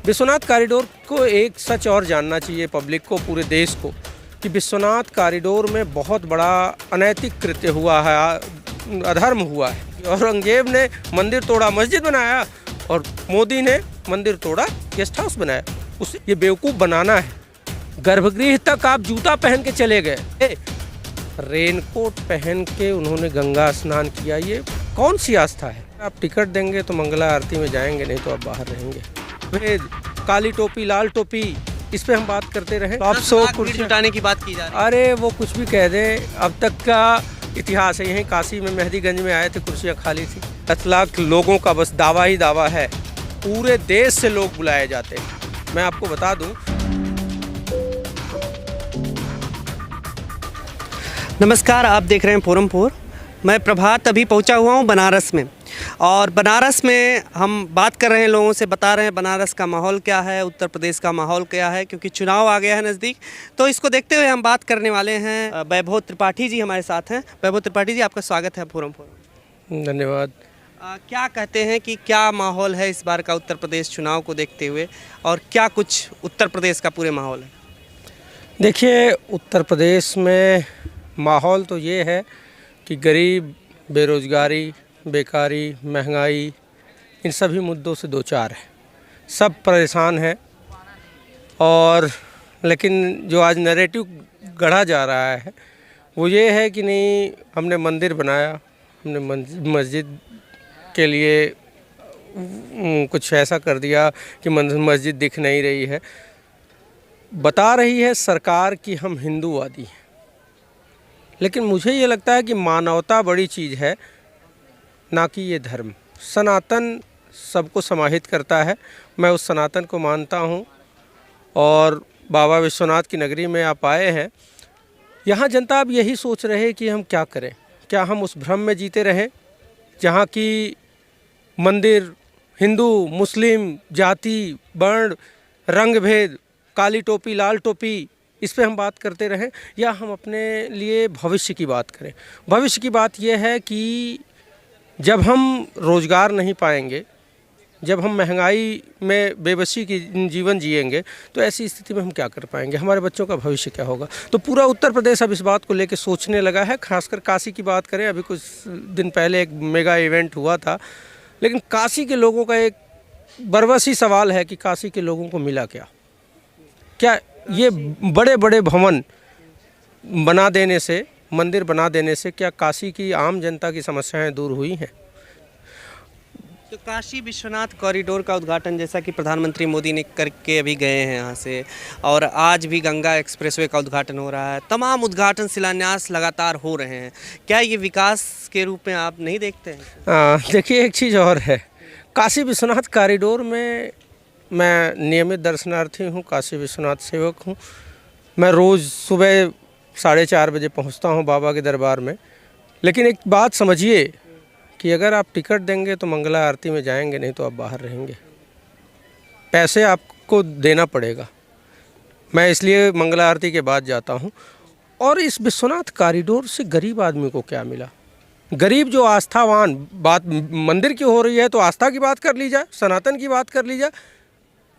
Vishwanath corridor को एक सच और जानना चाहिए पब्लिक को, पूरे देश को, कि विश्वनाथ कॉरिडोर में बहुत बड़ा अनैतिक कृत्य हुआ है, अधर्म हुआ है। औरंगजेब ने मंदिर तोड़ा, मस्जिद बनाया, और मोदी ने मंदिर तोड़ा, गेस्ट हाउस बनाया। उसे ये बेवकूफ़ बनाना है। गर्भगृह तक आप जूता पहन के चले गए, रेनकोट पहन के उन्होंने गंगा स्नान किया। ये कौन सी आस्था है? आप टिकट देंगे तो मंगला आरती में जाएंगे, नहीं तो आप बाहर रहेंगे। भेद, काली टोपी लाल टोपी, इस पे हम बात करते रहे। आप 100 कुर्सी जुटाने की बात की जा रही है। अरे वो कुछ भी कह दे, अब तक का इतिहास है। यहीं काशी में मेहदीगंज में आए थे, कुर्सियाँ खाली थी। 10 लाख लोगों का बस दावा ही दावा है। पूरे देश से लोग बुलाए जाते हैं। मैं आपको बता दूं, नमस्कार, आप देख रहे हैं फोरम 4। मैं प्रभात अभी पहुंचा हुआ हूं बनारस में, और बनारस में हम बात कर रहे हैं, लोगों से बता रहे हैं बनारस का माहौल क्या है, उत्तर प्रदेश का माहौल क्या है, क्योंकि चुनाव आ गया है नज़दीक। तो इसको देखते हुए हम बात करने वाले हैं। वैभव त्रिपाठी जी हमारे साथ हैं। वैभव त्रिपाठी जी, आपका स्वागत है फोरम 4। धन्यवाद। क्या कहते हैं कि क्या माहौल है इस बार का उत्तर प्रदेश चुनाव को देखते हुए, और क्या कुछ उत्तर प्रदेश का पूरे माहौल है? देखिए, उत्तर प्रदेश में माहौल तो ये है कि गरीब, बेरोज़गारी, बेकारी, महंगाई, इन सभी मुद्दों से दो चार है। सब परेशान हैं। और लेकिन जो आज नैरेटिव गढ़ा जा रहा है वो ये है कि नहीं, हमने मंदिर बनाया, हमने मस्जिद के लिए कुछ ऐसा कर दिया कि मस्जिद दिख नहीं रही है। बता रही है सरकार कि हम हिंदूवादी हैं, लेकिन मुझे ये लगता है कि मानवता बड़ी चीज़ है, ना कि ये धर्म। सनातन सबको समाहित करता है। मैं उस सनातन को मानता हूँ। और बाबा विश्वनाथ की नगरी में आप आए हैं, यहाँ जनता अब यही सोच रहे हैं कि हम क्या करें। क्या हम उस भ्रम में जीते रहें जहाँ की मंदिर हिंदू, मुस्लिम, जाति, वर्ण, रंग भेद, काली टोपी लाल टोपी, इस पे हम बात करते रहें, या हम अपने लिए भविष्य की बात करें? भविष्य की बात यह है कि जब हम रोज़गार नहीं पाएंगे, जब हम महंगाई में बेबसी की जीवन जिएंगे, तो ऐसी स्थिति में हम क्या कर पाएंगे? हमारे बच्चों का भविष्य क्या होगा? तो पूरा उत्तर प्रदेश अब इस बात को लेकर सोचने लगा है। खासकर काशी की बात करें, अभी कुछ दिन पहले एक मेगा इवेंट हुआ था, लेकिन काशी के लोगों का एक बरबसी सवाल है कि काशी के लोगों को मिला क्या? क्या ये बड़े बड़े भवन बना देने से, मंदिर बना देने से क्या काशी की आम जनता की समस्याएं दूर हुई हैं? तो काशी विश्वनाथ कॉरिडोर का उद्घाटन, जैसा कि प्रधानमंत्री मोदी ने करके अभी गए हैं यहाँ से, और आज भी गंगा एक्सप्रेसवे का उद्घाटन हो रहा है। तमाम उद्घाटन, शिलान्यास लगातार हो रहे हैं। क्या ये विकास के रूप में आप नहीं देखते हैं? देखिए, एक चीज़ और है। काशी विश्वनाथ कॉरिडोर में मैं नियमित दर्शनार्थी हूँ, काशी विश्वनाथ सेवक हूँ। मैं रोज़ सुबह 4:30 बजे पहुँचता हूँ बाबा के दरबार में। लेकिन एक बात समझिए कि अगर आप टिकट देंगे तो मंगला आरती में जाएंगे, नहीं तो आप बाहर रहेंगे। पैसे आपको देना पड़ेगा। मैं इसलिए मंगला आरती के बाद जाता हूँ। और इस विश्वनाथ कॉरिडोर से गरीब आदमी को क्या मिला? गरीब जो आस्थावान, बात मंदिर की हो रही है तो आस्था की बात कर ली जाए, सनातन की बात कर ली जाए।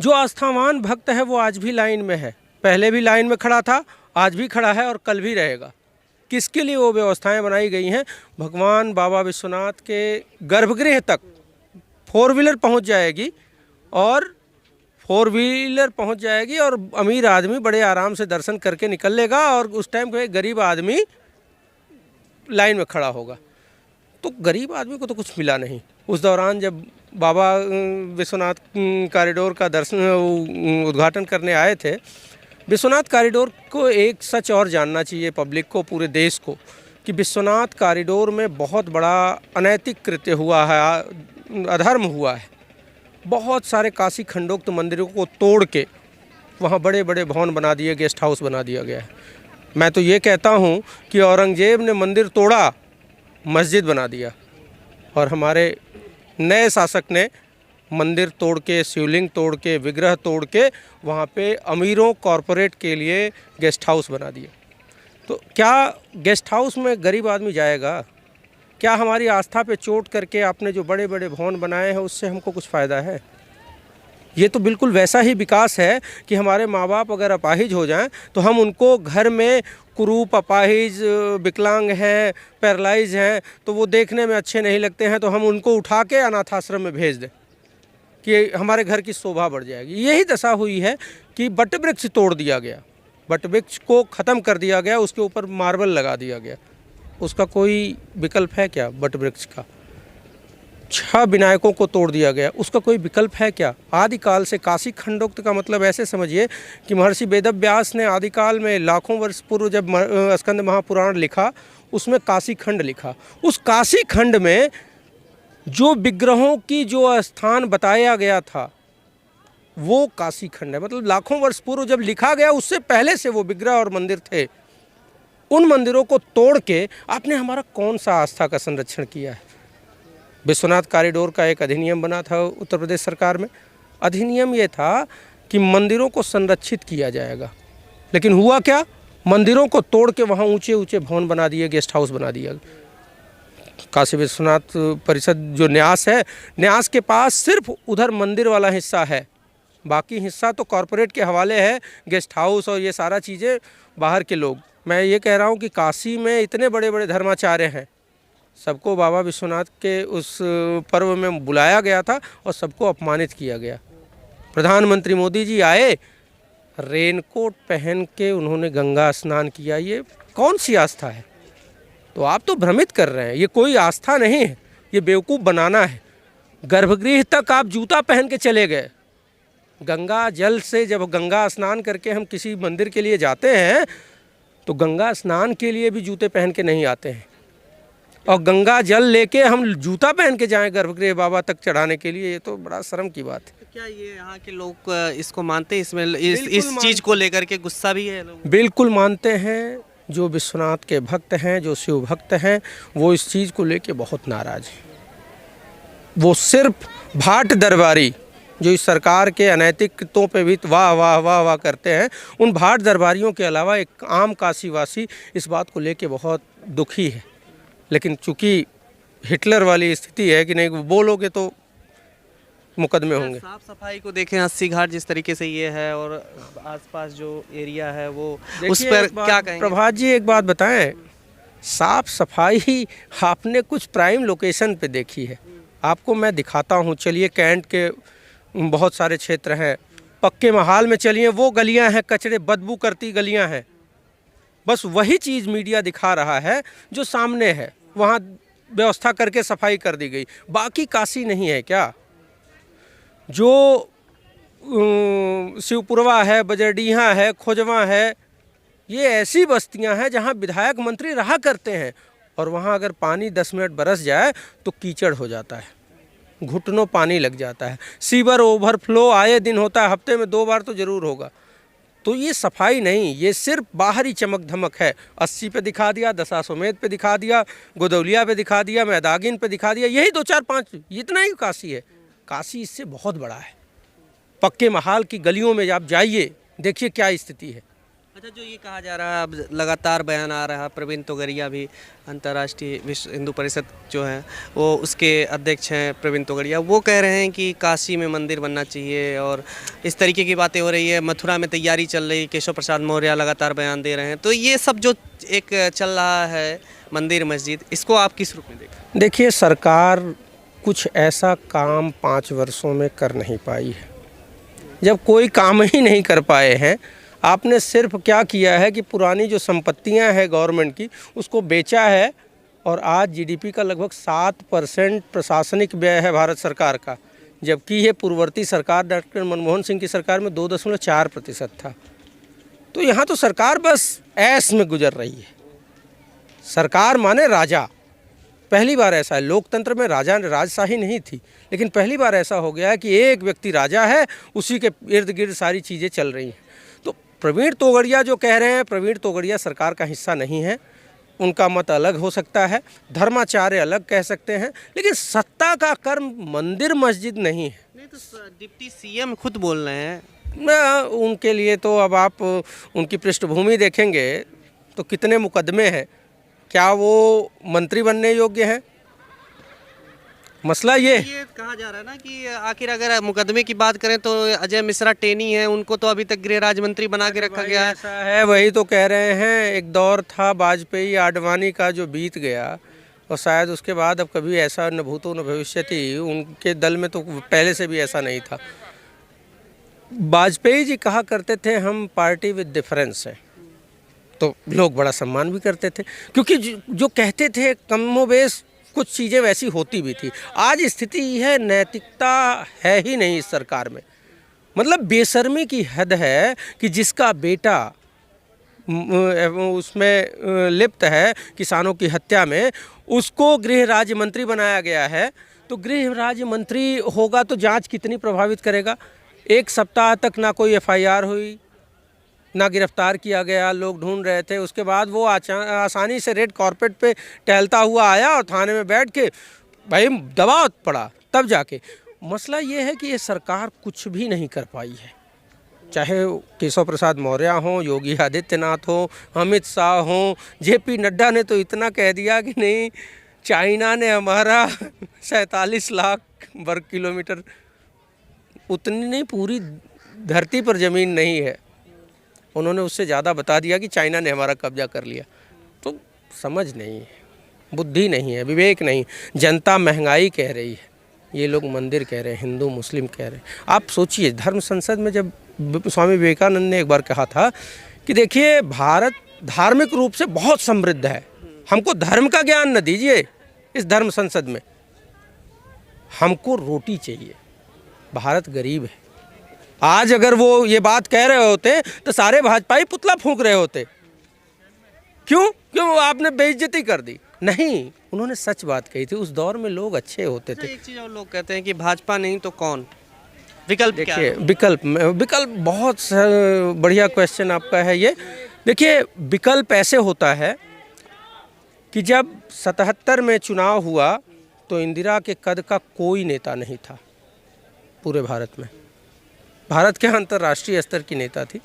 जो आस्थावान भक्त है वो आज भी लाइन में है, पहले भी लाइन में खड़ा था, आज भी खड़ा है और कल भी रहेगा। किसके लिए वो व्यवस्थाएं बनाई गई हैं? भगवान बाबा विश्वनाथ के गर्भगृह तक 4 व्हीलर पहुंच जाएगी, और 4 व्हीलर पहुंच जाएगी, और अमीर आदमी बड़े आराम से दर्शन करके निकल लेगा, और उस टाइम पे गरीब आदमी लाइन में खड़ा होगा। तो गरीब आदमी को तो कुछ मिला नहीं। उस दौरान जब बाबा विश्वनाथ कॉरिडोर का उद्घाटन करने आए थे, विश्वनाथ कॉरिडोर को एक सच और जानना चाहिए पब्लिक को, पूरे देश को, कि विश्वनाथ कॉरिडोर में बहुत बड़ा अनैतिक कृत्य हुआ है, अधर्म हुआ है। बहुत सारे काशी खंडोक्त मंदिरों को तोड़ के वहाँ बड़े बड़े भवन बना दिए, गेस्ट हाउस बना दिया गया है। मैं तो ये कहता हूँ कि औरंगजेब ने मंदिर तोड़ा, मस्जिद बना दिया, और हमारे नए शासक ने मंदिर तोड़ के, शिवलिंग तोड़ के, विग्रह तोड़ के वहाँ पे अमीरों, कॉरपोरेट के लिए गेस्ट हाउस बना दिए। तो क्या गेस्ट हाउस में गरीब आदमी जाएगा? क्या हमारी आस्था पे चोट करके आपने जो बड़े बड़े भवन बनाए हैं उससे हमको कुछ फ़ायदा है? ये तो बिल्कुल वैसा ही विकास है कि हमारे माँ बाप अगर अपाहिज हो जाएं तो हम उनको घर में कुरूप, अपाहिज, विकलांग हैं, पैरालाइज हैं, तो वो देखने में अच्छे नहीं लगते हैं, तो हम उनको उठा के अनाथ आश्रम में भेज दें कि हमारे घर की शोभा बढ़ जाएगी। यही दशा हुई है कि वट वृक्ष तोड़ दिया गया, वट वृक्ष को ख़त्म कर दिया गया, उसके ऊपर मार्बल लगा दिया गया। उसका कोई विकल्प है क्या? वट वृक्ष का 6 विनायकों को तोड़ दिया गया, उसका कोई विकल्प है क्या? आदिकाल से काशी खंडोक्त का मतलब ऐसे समझिए कि महर्षि वेदव्यास ने आदिकाल में लाखों वर्ष पूर्व जब स्कंद महापुराण लिखा, उसमें काशी खंड लिखा। उस काशी खंड में जो विग्रहों की जो स्थान बताया गया था वो काशी खंड है। मतलब लाखों वर्ष पूर्व जब लिखा गया, उससे पहले से वो विग्रह और मंदिर थे। उन मंदिरों को तोड़ के आपने हमारा कौन सा आस्था का संरक्षण किया है? विश्वनाथ कॉरिडोर का एक अधिनियम बना था उत्तर प्रदेश सरकार में। अधिनियम ये था कि मंदिरों को संरक्षित किया जाएगा, लेकिन हुआ क्या? मंदिरों को तोड़ के वहाँ ऊंचे ऊंचे भवन बना दिए, गेस्ट हाउस बना दिया। काशी विश्वनाथ परिषद जो न्यास है, न्यास के पास सिर्फ उधर मंदिर वाला हिस्सा है, बाकी हिस्सा तो कॉरपोरेट के हवाले है, गेस्ट हाउस और ये सारा चीज़ें बाहर के लोग। मैं ये कह रहा हूँ कि काशी में इतने बड़े बड़े धर्माचार्य हैं, सबको बाबा विश्वनाथ के उस पर्व में बुलाया गया था और सबको अपमानित किया गया। प्रधानमंत्री मोदी जी आए, रेनकोट पहन के उन्होंने गंगा स्नान किया। ये कौन सी आस्था है? तो आप तो भ्रमित कर रहे हैं, ये कोई आस्था नहीं है, ये बेवकूफ़ बनाना है। गर्भगृह तक आप जूता पहन के चले गए। गंगा जल से जब गंगा स्नान करके हम किसी मंदिर के लिए जाते हैं तो गंगा स्नान के लिए भी जूते पहन के नहीं आते हैं, और गंगा जल लेके हम जूता पहन के जाएं गर्भगृह बाबा तक चढ़ाने के लिए, ये तो बड़ा शर्म की बात है। तो क्या ये यहाँ के लोग इसको मानते हैं? इसमें इस चीज़ को लेकर के गुस्सा भी है लोग? बिल्कुल मानते हैं। जो विश्वनाथ के भक्त हैं, जो शिव भक्त हैं, वो इस चीज़ को लेके बहुत नाराज़ हैं। वो सिर्फ भाट दरबारी जो इस सरकार के अनैतिकतों पे भी वाह वाह वाह वाह करते हैं, उन भाट दरबारियों के अलावा एक आम काशीवासी इस बात को लेके बहुत दुखी है। लेकिन चूंकि हिटलर वाली स्थिति है कि नहीं बोलोगे तो मुकदमे होंगे। साफ सफाई को देखें, 80 घाट जिस तरीके से ये है और आसपास जो एरिया है वो, उस पर क्या कहेंगे? प्रभात जी एक बात बताएं, साफ सफाई आपने कुछ प्राइम लोकेशन पे देखी है? आपको मैं दिखाता हूँ, चलिए कैंट के बहुत सारे क्षेत्र हैं, पक्के महाल में चलिए, वो गलियाँ हैं कचरे बदबू करती गलियाँ हैं। बस वही चीज़ मीडिया दिखा रहा है जो सामने है, वहाँ व्यवस्था करके सफाई कर दी गई। बाकी काशी नहीं है क्या? जो शिवपुरवा है, बजरडीहा है, खोजवा है, ये ऐसी बस्तियां हैं जहां विधायक मंत्री रहा करते हैं, और वहां अगर पानी 10 मिनट बरस जाए तो कीचड़ हो जाता है, घुटनों पानी लग जाता है। सीवर ओवरफ्लो आए दिन होता है, हफ्ते में 2 बार तो ज़रूर होगा। तो ये सफाई नहीं, ये सिर्फ बाहरी चमक धमक है। 80 पे दिखा दिया, दशाश्वमेध पे दिखा दिया, गोदौलिया पे दिखा दिया, मैदागिन पे दिखा दिया, यही 2 4 5, इतना ही काशी है। काशी इससे बहुत बड़ा है। पक्के महाल की गलियों में आप जाइए, देखिए क्या स्थिति है। अच्छा, जो ये कहा जा रहा है, अब लगातार बयान आ रहा है, प्रवीण तोगड़िया भी अंतर्राष्ट्रीय विश्व हिंदू परिषद जो है वो उसके अध्यक्ष हैं प्रवीण तोगड़िया, वो कह रहे हैं कि काशी में मंदिर बनना चाहिए और इस तरीके की बातें हो रही है। मथुरा में तैयारी चल रही, केशव प्रसाद मौर्य लगातार बयान दे रहे हैं। तो ये सब जो एक चल रहा है मंदिर मस्जिद, इसको आप किस रूप में देखें? देखिए, सरकार कुछ ऐसा काम 5 वर्षों में कर नहीं पाई है। जब कोई काम ही नहीं कर पाए हैं, आपने सिर्फ क्या किया है कि पुरानी जो संपत्तियां हैं गवर्नमेंट की, उसको बेचा है, और आज जीडीपी का लगभग 7% प्रशासनिक व्यय है भारत सरकार का, जबकि ये पूर्ववर्ती सरकार डॉक्टर मनमोहन सिंह की सरकार में 2.4% था। तो यहाँ तो सरकार बस ऐश में गुजर रही है। सरकार माने राजा। पहली बार ऐसा है, लोकतंत्र में राजशाही नहीं थी, लेकिन पहली बार ऐसा हो गया है कि एक व्यक्ति राजा है, उसी के इर्द गिर्द सारी चीज़ें चल रही हैं। तो प्रवीण तोगड़िया जो कह रहे हैं, प्रवीण तोगड़िया सरकार का हिस्सा नहीं है, उनका मत अलग हो सकता है, धर्माचार्य अलग कह सकते हैं, लेकिन सत्ता का कर्म मंदिर मस्जिद नहीं है। नहीं तो डिप्टी सीएम खुद बोल रहे हैं। उनके लिए तो अब आप उनकी पृष्ठभूमि देखेंगे तो कितने मुकदमे हैं, क्या वो मंत्री बनने योग्य हैं? मसला ये ये कहा जा रहा है ना कि आखिर अगर मुकदमे की बात करें तो अजय मिश्रा टेनी है, उनको तो अभी तक गृह राज्य मंत्री बना के रखा गया है। ऐसा है, वही तो कह रहे हैं। एक दौर था वाजपेयी आडवाणी का जो बीत गया, और शायद उसके बाद अब कभी ऐसा न भूतो न भविष्यति। उनके दल में तो पहले से भी ऐसा नहीं था। वाजपेयी जी कहा करते थे हम पार्टी विद डिफरेंस है, तो लोग बड़ा सम्मान भी करते थे, क्योंकि जो कहते थे कमोबेश कुछ चीज़ें वैसी होती भी थी। आज स्थिति है, नैतिकता है ही नहीं इस सरकार में। मतलब बेशर्मी की हद है कि जिसका बेटा उसमें लिप्त है किसानों की हत्या में, उसको गृह राज्य मंत्री बनाया गया है। तो गृह राज्य मंत्री होगा तो जांच कितनी प्रभावित करेगा। एक सप्ताह तक ना कोई एफआईआर हुई, ना गिरफ्तार किया गया, लोग ढूंढ रहे थे। उसके बाद वो आसानी से रेड कारपेट पे टहलता हुआ आया और थाने में बैठ के भाई दबाव पड़ा, तब जाके। मसला ये है कि ये सरकार कुछ भी नहीं कर पाई है, चाहे केशव प्रसाद मौर्य हो, योगी आदित्यनाथ हो, अमित शाह हो। जेपी नड्डा ने तो इतना कह दिया कि नहीं, चाइना ने हमारा 47 लाख वर्ग किलोमीटर, उतनी नहीं, पूरी धरती पर ज़मीन नहीं है, उन्होंने उससे ज़्यादा बता दिया कि चाइना ने हमारा कब्जा कर लिया। तो समझ नहीं है, बुद्धि नहीं है, विवेक नहीं। जनता महंगाई कह रही है, ये लोग मंदिर कह रहे हैं, हिंदू मुस्लिम कह रहे हैं। आप सोचिए, धर्म संसद में जब स्वामी विवेकानंद ने एक बार कहा था कि देखिए भारत धार्मिक रूप से बहुत समृद्ध है, हमको धर्म का ज्ञान न दीजिए इस धर्म संसद में, हमको रोटी चाहिए। भारत गरीब है। आज अगर वो ये बात कह रहे होते तो सारे भाजपाई पुतला फूंक रहे होते। क्यों आपने बेइज्जती कर दी? नहीं, उन्होंने सच बात कही थी। उस दौर में लोग अच्छे होते थे। एक चीज़ और लोग कहते हैं कि भाजपा नहीं तो कौन, विकल्प क्या है? देखिए, विकल्प बहुत बढ़िया क्वेश्चन आपका है ये। देखिए, विकल्प ऐसे होता है कि जब 77 में चुनाव हुआ तो इंदिरा के कद का कोई नेता नहीं था पूरे भारत में। भारत के अंतर्राष्ट्रीय स्तर की नेता थी,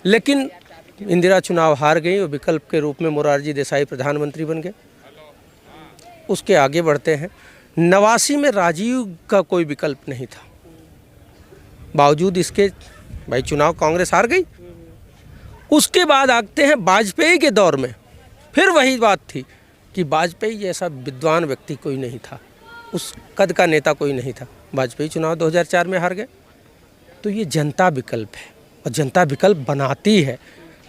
लेकिन इंदिरा चुनाव हार गई और विकल्प के रूप में मोरारजी देसाई प्रधानमंत्री बन गए। उसके आगे बढ़ते हैं, 89 में राजीव का कोई विकल्प नहीं था, बावजूद इसके भाई चुनाव कांग्रेस हार गई। उसके बाद आते हैं वाजपेयी के दौर में, फिर वही बात थी कि वाजपेयी जैसा विद्वान व्यक्ति कोई नहीं था, उस कद का नेता कोई नहीं था। वाजपेयी चुनाव 2004 में हार गए। तो ये जनता विकल्प है, और जनता विकल्प बनाती है।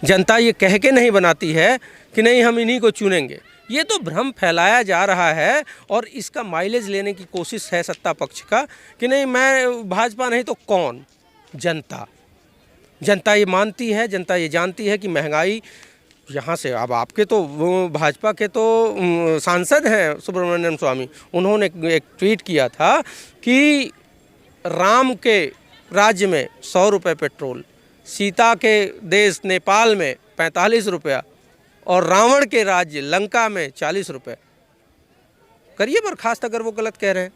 जनता ये कह के नहीं बनाती है कि नहीं हम इन्हीं को चुनेंगे। ये तो भ्रम फैलाया जा रहा है, और इसका माइलेज लेने की कोशिश है सत्ता पक्ष का कि नहीं मैं भाजपा नहीं तो कौन। जनता ये मानती है, जनता ये जानती है कि महंगाई यहाँ से। अब आपके तो भाजपा के तो सांसद हैं सुब्रमण्यम स्वामी, उन्होंने एक ट्वीट किया था कि राम के राज्य में 100 रुपये पेट्रोल, सीता के देश नेपाल में 45 रुपया, और रावण के राज्य लंका में 40 रुपये। करिए बर्खास्त अगर वो गलत कह रहे हैं,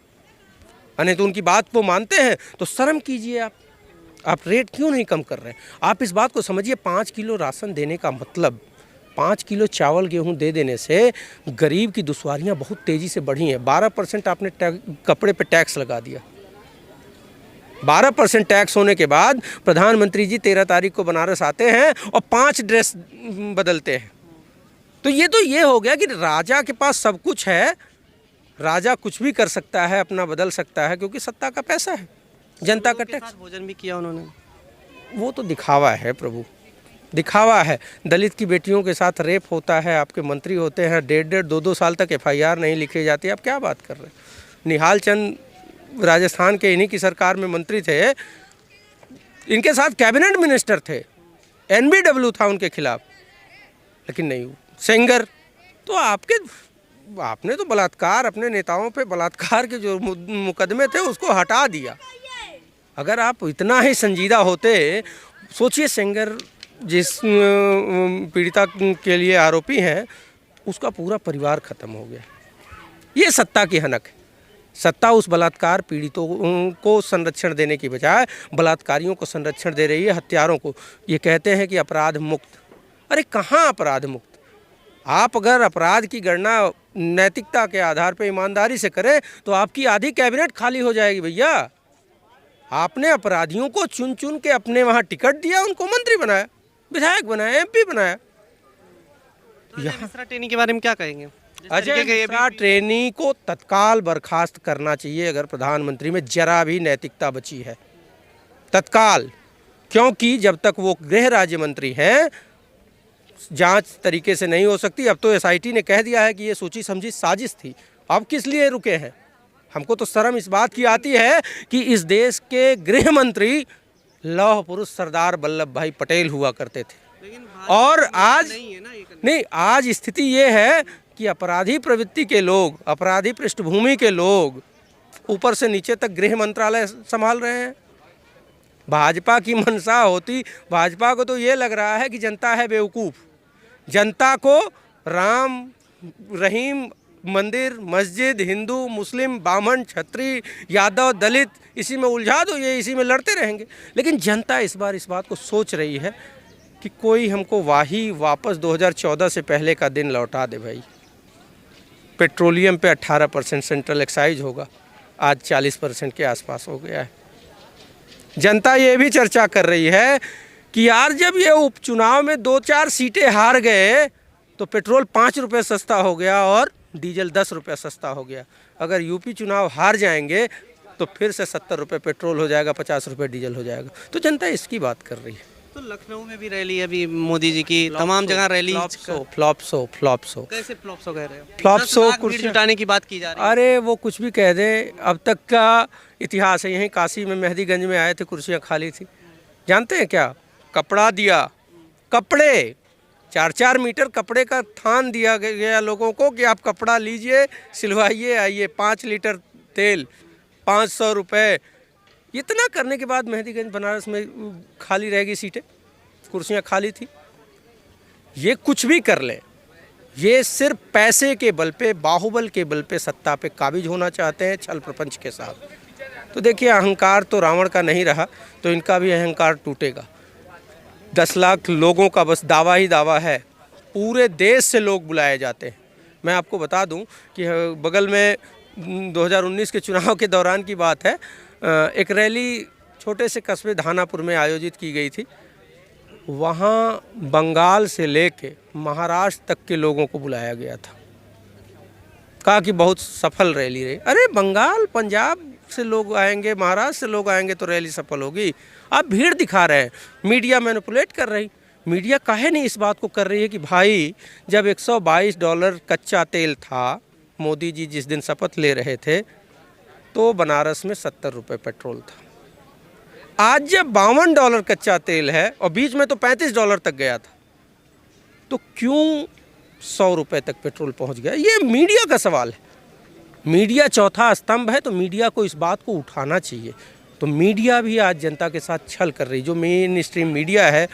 नहीं तो उनकी बात को मानते हैं तो शर्म कीजिए। आप रेट क्यों नहीं कम कर रहे हैं? आप इस बात को समझिए, 5 किलो राशन देने का मतलब 5 किलो चावल गेहूं दे देने से गरीब की दुश्वारियां बहुत तेज़ी से बढ़ी हैं। 12% आपने कपड़े पे टैक्स लगा दिया। 12% टैक्स होने के बाद प्रधानमंत्री जी 13 तारीख को बनारस आते हैं और 5 ड्रेस बदलते हैं। तो ये हो गया कि राजा के पास सब कुछ है, राजा कुछ भी कर सकता है, अपना बदल सकता है, क्योंकि सत्ता का पैसा है, जनता का टैक्स। भोजन भी किया उन्होंने। वो तो दिखावा है प्रभु, दिखावा है। दलित की बेटियों के साथ रेप होता है, आपके मंत्री होते हैं, 1.5 2 साल तक एफआईआर नहीं लिखी जाती। आप क्या बात कर रहे हैं? निहाल चंद राजस्थान के, इन्हीं की सरकार में मंत्री थे, इनके साथ कैबिनेट मिनिस्टर थे, एनबीडब्ल्यू था उनके खिलाफ, लेकिन नहीं। सेंगर तो आपने तो बलात्कार, अपने नेताओं पे बलात्कार के जो मुकदमे थे उसको हटा दिया। अगर आप इतना ही संजीदा होते, सोचिए सेंगर जिस पीड़िता के लिए आरोपी हैं उसका पूरा परिवार ख़त्म हो गया। ये सत्ता की हनक है। सत्ता उस बलात्कार पीड़ितों को संरक्षण देने की बजाय बलात्कारियों को संरक्षण दे रही है, हत्यारों को। ये कहते हैं कि अपराध मुक्त। अरे कहाँ अपराध मुक्त? आप अगर अपराध की गणना नैतिकता के आधार पे ईमानदारी से करें तो आपकी आधी कैबिनेट खाली हो जाएगी भैया। आपने अपराधियों को चुन चुन के अपने वहाँ टिकट दिया, उनको मंत्री बनाया, विधायक बनाया, एमपी बनाया। अजय मिश्रा टेनी के बारे में क्या कहेंगे? अजय मिश्रा ट्रेनी को तत्काल बर्खास्त करना चाहिए अगर प्रधानमंत्री में जरा भी नैतिकता बची है, तत्काल। क्योंकि जब तक वो गृह राज्य मंत्री हैं जांच तरीके से नहीं हो सकती। अब तो एसआईटी ने कह दिया है कि ये सोची समझी साजिश थी। अब किस लिए रुके हैं? हमको तो शर्म इस बात की आती है कि इस देश के गृह मंत्री लौह पुरुष सरदार वल्लभ भाई पटेल हुआ करते थे, और आज नहीं, आज स्थिति ये है कि अपराधी प्रवृत्ति के लोग, अपराधी पृष्ठभूमि के लोग ऊपर से नीचे तक गृह मंत्रालय संभाल रहे हैं। भाजपा की मंशा होती, भाजपा को तो ये लग रहा है कि जनता है बेवकूफ़, जनता को राम रहीम मंदिर मस्जिद हिंदू मुस्लिम ब्राह्मण क्षत्रिय यादव दलित इसी में उलझा दो, ये इसी में लड़ते रहेंगे। लेकिन जनता इस बार इस बात को सोच रही है कि कोई हमको वापस 2014 से पहले का दिन लौटा दे भाई। पेट्रोलियम पे 18% सेंट्रल एक्साइज होगा, आज 40% के आसपास हो गया है। जनता ये भी चर्चा कर रही है कि यार जब ये उपचुनाव में 2-4 सीटें हार गए तो पेट्रोल 5 रुपये सस्ता हो गया और डीजल 10 रुपये सस्ता हो गया। अगर यूपी चुनाव हार जाएंगे तो फिर से 70 रुपये पेट्रोल हो जाएगा, 50 रुपये डीजल हो जाएगा। तो जनता इसकी बात कर रही है। तो लखनऊ में भी रैली अभी मोदी जी की, तमाम जगह रैली। फ्लॉप शो कैसे फ्लॉप शो कह रहे हो? फ्लॉप शो कुर्सी जुटाने की बात की जा रही है। अरे वो कुछ भी कह दें, अब तक का इतिहास है। यहीं काशी में मेहदीगंज में आए थे, कुर्सियाँ खाली थी। जानते हैं क्या? कपड़ा दिया, कपड़े 4-4 मीटर कपड़े का थान दिया गया लोगों को कि आप कपड़ा लीजिए, सिलवाइए, आइए। 5 लीटर तेल 500 रुपये। इतना करने के बाद मेहदीगंज बनारस में खाली रहेगी सीटें, कुर्सियां खाली थी। ये कुछ भी कर ले, ये सिर्फ पैसे के बल पे, बाहुबल के बल पे सत्ता पे काबिज होना चाहते हैं, छल प्रपंच के साथ। तो देखिए, अहंकार तो रावण का नहीं रहा, तो इनका भी अहंकार टूटेगा। 10 लाख लोगों का बस दावा ही दावा है, पूरे देश से लोग बुलाए जाते हैं। मैं आपको बता दूं कि बगल में 2019 के चुनाव के दौरान की बात है, एक रैली छोटे से कस्बे धानापुर में आयोजित की गई थी। वहाँ बंगाल से लेके महाराष्ट्र तक के लोगों को बुलाया गया था। कहा कि बहुत सफल रैली रही। अरे बंगाल पंजाब से लोग आएंगे, महाराष्ट्र से लोग आएंगे तो रैली सफल होगी। आप भीड़ दिखा रहे हैं, मीडिया मैनिपुलेट कर रही। मीडिया काहे नहीं इस बात को कर रही है कि भाई जब $122 कच्चा तेल था, मोदी जी जिस दिन शपथ ले रहे थे तो बनारस में 70 रुपये पेट्रोल था। आज जब $52 कच्चा तेल है और बीच में तो $35 तक गया था, तो क्यों 100 रुपये तक पेट्रोल पहुंच गया? ये मीडिया का सवाल है। मीडिया चौथा स्तंभ है, तो मीडिया को इस बात को उठाना चाहिए। तो मीडिया भी आज जनता के साथ छल कर रही। जो मेन स्ट्रीम मीडिया है,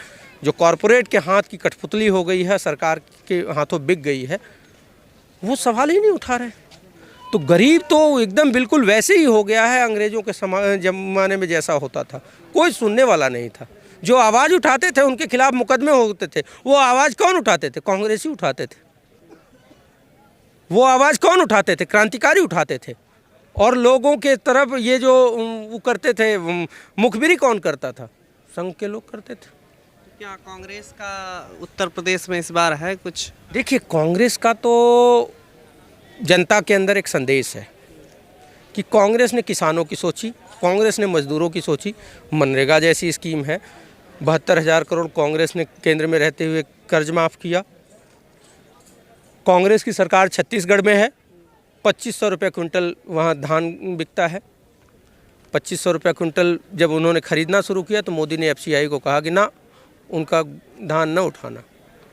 जो कॉरपोरेट के हाथ की कठपुतली हो गई है, सरकार के हाथों बिक गई है, वो सवाल ही नहीं उठा रहे। तो गरीब तो एकदम बिल्कुल वैसे ही हो गया है अंग्रेज़ों के ज़माने में जैसा होता था। कोई सुनने वाला नहीं था। जो आवाज़ उठाते थे उनके खिलाफ मुकदमे होते थे। वो आवाज़ कौन उठाते थे? कांग्रेसी उठाते थे। वो आवाज़ कौन उठाते थे? क्रांतिकारी उठाते थे। और लोगों के तरफ ये जो वो करते थे, मुखबिरी कौन करता था? संघ के लोग करते थे। क्या कांग्रेस का उत्तर प्रदेश में इस बार है कुछ? देखिए, कांग्रेस का तो जनता के अंदर एक संदेश है कि कांग्रेस ने किसानों की सोची, कांग्रेस ने मजदूरों की सोची। मनरेगा जैसी स्कीम है, 72,000 करोड़ कांग्रेस ने केंद्र में रहते हुए कर्ज माफ़ किया। कांग्रेस की सरकार छत्तीसगढ़ में है, 2500 रुपये क्विंटल वहाँ धान बिकता है। 2500 रुपये क्विंटल जब उन्होंने ख़रीदना शुरू किया तो मोदी ने FCI को कहा कि ना, उनका धान न उठाना।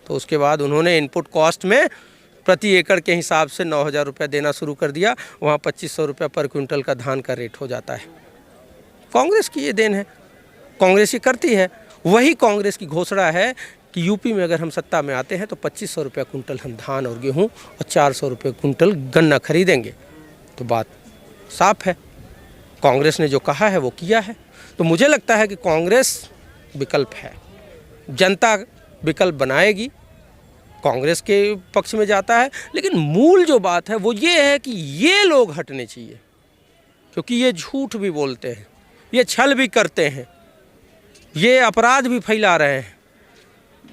तो उसके बाद उन्होंने इनपुट कॉस्ट में प्रति एकड़ के हिसाब से 9,000 रुपये देना शुरू कर दिया। वहाँ 2500 रुपये पर क्विंटल का धान का रेट हो जाता है। कांग्रेस की ये देन है, कांग्रेस ही करती है। वही कांग्रेस की घोषणा है कि यूपी में अगर हम सत्ता में आते हैं तो 2500 रुपये क्विंटल हम धान और गेहूँ और 400 रुपये क्विंटल गन्ना खरीदेंगे। तो बात साफ है, कांग्रेस ने जो कहा है वो किया है। तो मुझे लगता है कि कांग्रेस विकल्प है, जनता विकल्प बनाएगी। कांग्रेस के पक्ष में जाता है, लेकिन मूल जो बात है वो ये है कि ये लोग हटने चाहिए, क्योंकि ये झूठ भी बोलते हैं, ये छल भी करते हैं, ये अपराध भी फैला रहे हैं।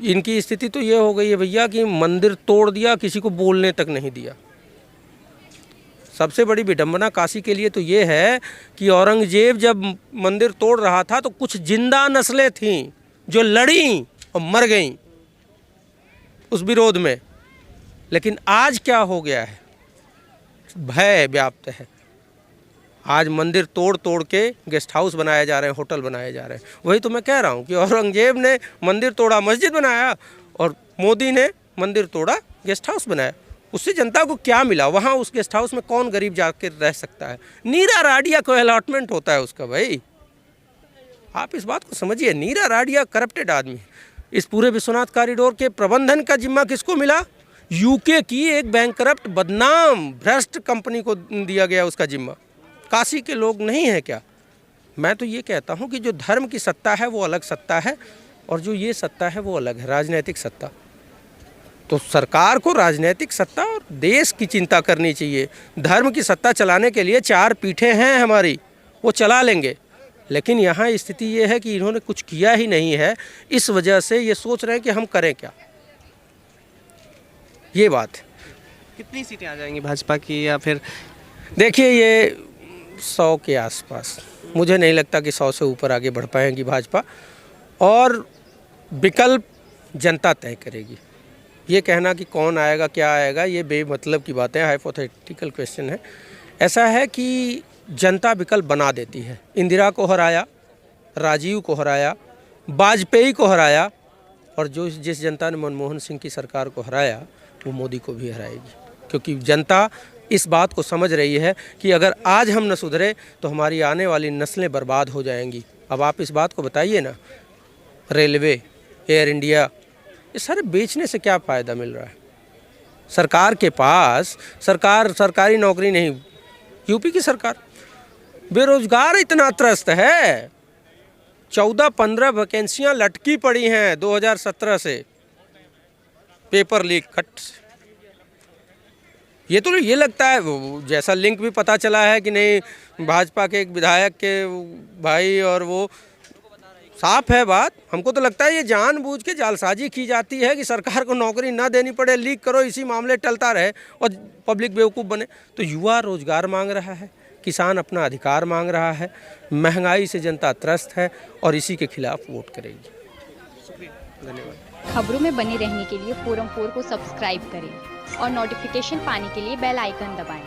इनकी स्थिति तो ये हो गई है भैया कि मंदिर तोड़ दिया, किसी को बोलने तक नहीं दिया। सबसे बड़ी विडंबना काशी के लिए तो ये है कि औरंगजेब जब मंदिर तोड़ रहा था तो कुछ जिंदा नस्लें थीं जो लड़ी और मर गईं उस विरोध में, लेकिन आज क्या हो गया है, भय व्याप्त है। आज मंदिर तोड़ तोड़ के गेस्ट हाउस बनाए जा रहे हैं, होटल बनाए जा रहे हैं। वही तो मैं कह रहा हूँ कि औरंगजेब ने मंदिर तोड़ा, मस्जिद बनाया, और मोदी ने मंदिर तोड़ा, गेस्ट हाउस बनाया। उससे जनता को क्या मिला? वहाँ उस गेस्ट हाउस में कौन गरीब जाकर रह सकता है? नीरा राडिया को अलॉटमेंट होता है उसका। भाई आप इस बात को समझिए, नीरा राडिया करप्टेड आदमी है। इस पूरे विश्वनाथ कॉरिडोर के प्रबंधन का जिम्मा किसको मिला? यूके की एक बैंकरप्ट बदनाम भ्रष्ट कंपनी को दिया गया उसका जिम्मा। काशी के लोग नहीं हैं क्या? मैं तो ये कहता हूँ कि जो धर्म की सत्ता है वो अलग सत्ता है, और जो ये सत्ता है वो अलग है, राजनीतिक सत्ता। तो सरकार को राजनीतिक सत्ता और देश की चिंता करनी चाहिए। धर्म की सत्ता चलाने के लिए 4 पीठें हैं हमारी, वो चला लेंगे, लेकिन यहाँ स्थिति ये है कि इन्होंने कुछ किया ही नहीं है। इस वजह से ये सोच रहे हैं कि हम करें क्या, ये बात है। कितनी सीटें आ जाएंगी भाजपा की, या फिर? देखिए ये 100 के आसपास, मुझे नहीं लगता कि 100 से ऊपर आगे बढ़ पाएंगी भाजपा, और विकल्प जनता तय करेगी। ये कहना कि कौन आएगा क्या आएगा, ये बेमतलब की बातें, हाइपोथेटिकल क्वेश्चन है। ऐसा है कि जनता विकल्प बना देती है। इंदिरा को हराया, राजीव को हराया, वाजपेयी को हराया, और जिस जनता ने मनमोहन सिंह की सरकार को हराया वो मोदी को भी हराएगी, क्योंकि जनता इस बात को समझ रही है कि अगर आज हम न सुधरे तो हमारी आने वाली नस्लें बर्बाद हो जाएंगी। अब आप इस बात को बताइए ना, रेलवे, एयर इंडिया, ये सारे बेचने से क्या फ़ायदा मिल रहा है? सरकार के पास सरकारी नौकरी नहीं। यूपी की सरकार बेरोजगार इतना त्रस्त है, 14-15 वैकेंसियाँ लटकी पड़ी हैं 2017 से, पेपर लीक कट। ये तो ये लगता है, जैसा लिंक भी पता चला है कि नहीं, भाजपा के एक विधायक के भाई, और वो साफ है बात। हमको तो लगता है ये जानबूझ के जालसाजी की जाती है कि सरकार को नौकरी ना देनी पड़े, लीक करो, इसी मामले टलता रहे और पब्लिक बेवकूफ़ बने। तो युवा रोजगार मांग रहा है, किसान अपना अधिकार मांग रहा है, महंगाई से जनता त्रस्त है, और इसी के खिलाफ वोट करेगी। धन्यवाद। खबरों में बने रहने के लिए फोरम 4 को सब्सक्राइब करें और नोटिफिकेशन पाने के लिए बेल आइकन दबाएं।